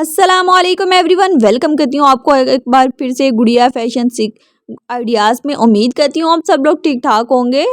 अस्सलाम वालेकुम everyone, welcome करती हूँ आपको एक बार फिर से गुड़िया फैशन सीख आइडियाज़ में। उम्मीद करती हूँ आप सब लोग ठीक ठाक होंगे।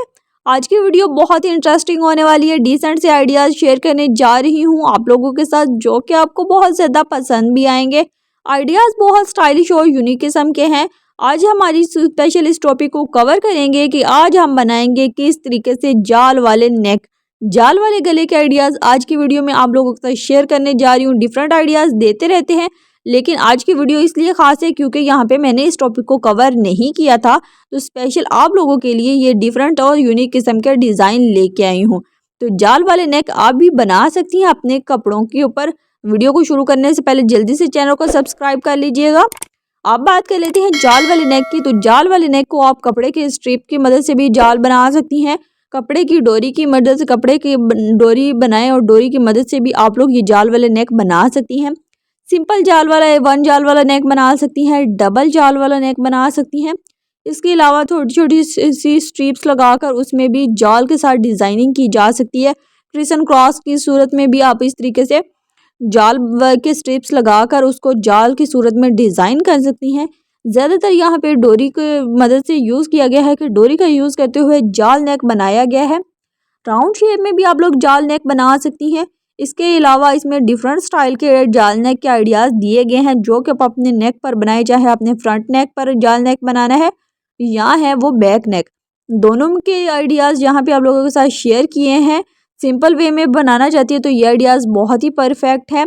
आज की वीडियो बहुत ही इंटरेस्टिंग होने वाली है। डिसेंट से आइडियाज़ शेयर करने जा रही हूँ आप लोगों के साथ, जो कि आपको बहुत ज़्यादा पसंद भी आएंगे। आइडियाज़ बहुत स्टाइलिश और यूनिक किस्म के हैं। आज हमारी स्पेशल इस टॉपिक को कवर करेंगे कि आज हम बनाएंगे किस तरीके से जाल वाले नेक, जाल वाले गले के आइडियाज़ आज की वीडियो में आप लोगों के साथ शेयर करने जा रही हूँ। डिफरेंट आइडियाज़ देते रहते हैं, लेकिन आज की वीडियो इसलिए खास है क्योंकि यहाँ पे मैंने इस टॉपिक को कवर नहीं किया था, तो स्पेशल आप लोगों के लिए ये डिफरेंट और यूनिक किस्म के डिज़ाइन लेके आई हूँ। तो जाल वाले नेक आप भी बना सकती हैं अपने कपड़ों के ऊपर। वीडियो को शुरू करने से पहले जल्दी से चैनल को सब्सक्राइब कर लीजिएगा। आप बात कर लेते हैं जाल वाले नेक की। तो जाल वाले नेक को आप कपड़े के स्ट्रिप की मदद से भी जाल बना सकती हैं। कपड़े की डोरी की मदद से कपड़े की डोरी बनाएं और डोरी की मदद से भी आप लोग ये जाल वाले नेक बना सकती हैं। सिंपल जाल वाला वन जाल वाला नेक बना सकती हैं, डबल जाल वाला नेक बना सकती हैं। इसके अलावा छोटी छोटी सी स्ट्रिप्स लगाकर उसमें भी जाल के साथ डिज़ाइनिंग की जा सकती है। क्रिसन क्रॉस की सूरत में भी आप इस तरीके से जाल के स्ट्रिप्स लगाकर उसको जाल की सूरत में डिज़ाइन कर सकती हैं। ज़्यादातर यहाँ पे डोरी की मदद से यूज़ किया गया है कि डोरी का यूज़ करते हुए जाल नेक बनाया गया है। राउंड शेप में भी आप लोग जाल नेक बना सकती हैं। इसके अलावा इसमें डिफरेंट स्टाइल के जाल नेक के आइडियाज़ दिए गए हैं, जो कि आप अपने नेक पर बनाए, चाहे अपने फ्रंट नेक पर जाल नेक बनाना है या है वो बैक नेक, दोनों के आइडियाज़ यहाँ पे आप लोगों के साथ शेयर किए हैं। सिंपल वे में बनाना चाहती है तो ये आइडियाज़ बहुत ही परफेक्ट है।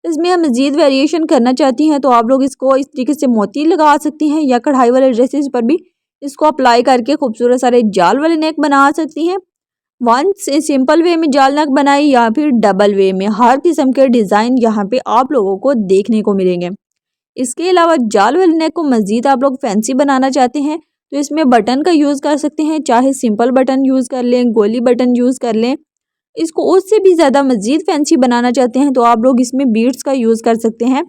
इसमें हम मज़ीद वेरिएशन करना चाहती हैं तो आप लोग इसको इस तरीके से मोती लगा सकती हैं या कढ़ाई वाले ड्रेसेस पर भी इसको अप्लाई करके खूबसूरत सारे जाल वाले नेक बना सकती हैं। वन से सिंपल वे में जाल नेक बनाई या फिर डबल वे में, हर किस्म के डिज़ाइन यहाँ पे आप लोगों को देखने को मिलेंगे। इसके अलावा जाल वाले नेक को मज़ीद आप लोग फैंसी बनाना चाहते हैं तो इसमें बटन का यूज़ कर सकते हैं, चाहे सिंपल बटन यूज़ कर लें, गोली बटन यूज़ कर लें। इसको उससे भी ज़्यादा मज़ीद फैंसी बनाना चाहते हैं तो आप लोग इसमें बीड्स का यूज़ कर सकते हैं।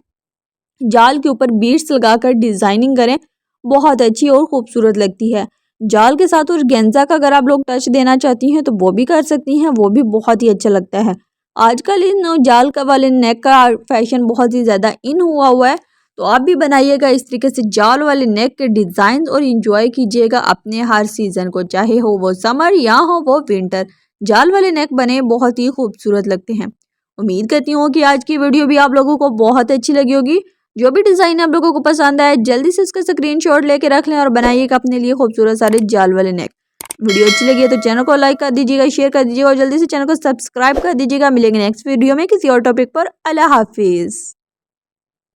जाल के ऊपर बीड्स लगाकर डिज़ाइनिंग करें, बहुत अच्छी और ख़ूबसूरत लगती है। जाल के साथ और गेंजा का अगर आप लोग टच देना चाहती हैं तो वो भी कर सकती हैं, वो भी बहुत ही अच्छा लगता है। आजकल इन जाल का वाले नेक का फैशन बहुत ही ज़्यादा इन हुआ है, तो आप भी बनाइएगा इस तरीके से जाल वाले नेक के डिज़ाइन और इंजॉय कीजिएगा अपने हर सीज़न को, चाहे हो वो समर या हो वो विंटर। जाल वाले नेक बने बहुत ही खूबसूरत लगते हैं। उम्मीद करती हूँ कि आज की वीडियो भी आप लोगों को बहुत अच्छी लगी होगी। जो भी डिज़ाइन आप लोगों को पसंद आए जल्दी से इसका स्क्रीनशॉट लेके रख लें और बनाइएगा अपने लिए खूबसूरत सारे जाल वाले नेक। वीडियो अच्छी लगी है तो चैनल को लाइक कर दीजिएगा, शेयर कर दीजिएगा और जल्दी से चैनल को सब्सक्राइब कर दीजिएगा। मिलेंगे नेक्स्ट वीडियो में किसी और टॉपिक पर। अल्लाह हाफिज़।